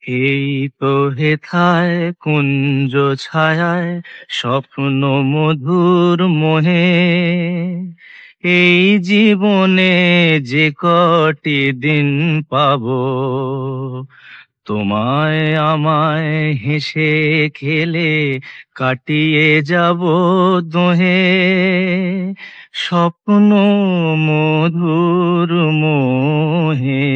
এই তো হেথায় কুঞ্জ ছায়ায় স্বপ্ন মধুর মোহে, এই জীবনে যে কটি দিন পাবো, তোমায় আমায় হেসে খেলে কাটিয়ে যাব দোহে, স্বপ্ন মধুর মোহে।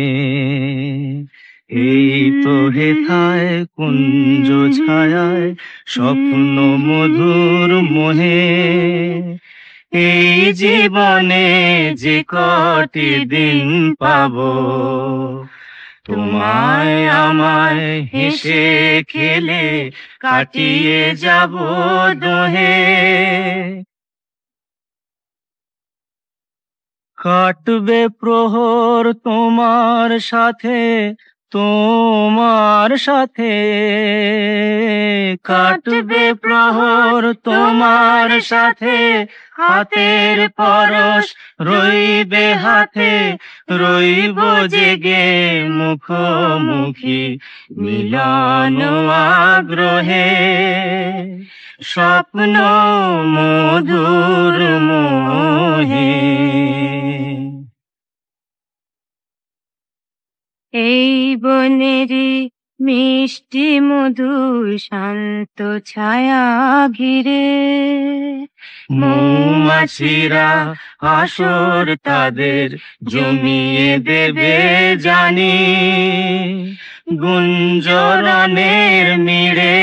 এই তো হেথায় কুঞ্জ ছায়ায় স্বপ্ন মধুর মোহে, এই জীবনে যে কটি দিন পাবো, তোমায় আমায় হেসে খেলে কাটিয়ে যাব দোহে। কাটবে প্রহর তোমার সাথে, তোমার সাথে কাটবে প্রহর তোমার সাথে, হাতের পরশ রইবে হাতে, রইব জেগে মুখোমুখি মিলন আগ্রহে, স্বপ্ন মধুর মোহে। এই বনেরই মিষ্টি মধুর শান্ত ছায়া ঘিরে মৌমাছিরা আসর তাদের জমিয়ে দেবে জানি, গুঞ্জরণের মিড়ে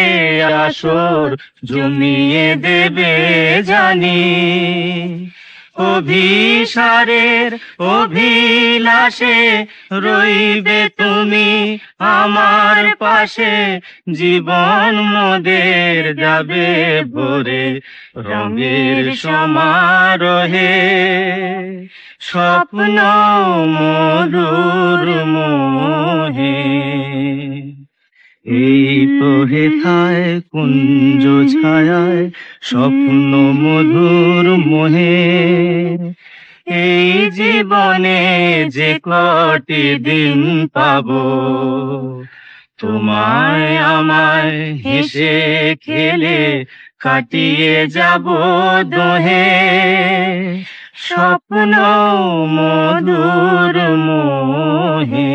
আসর জমিয়ে দেবে জানি, অভিসারের অভিলাষে রইবে তুমি আমার পাশে, জীবন মোদের যাবে ভরে রঙের সমারোহে, স্বপ্ন মধুর মোহে। এই তো হেথায় কুঞ্জ ছায়ায় স্বপ্ন মধুর মোহে, এই জীবনে যে কটি দিন পাবো, তোমায় আমায় হেসে খেলে কাটিয়ে যাব দোহে, স্বপ্ন মধুর মোহে।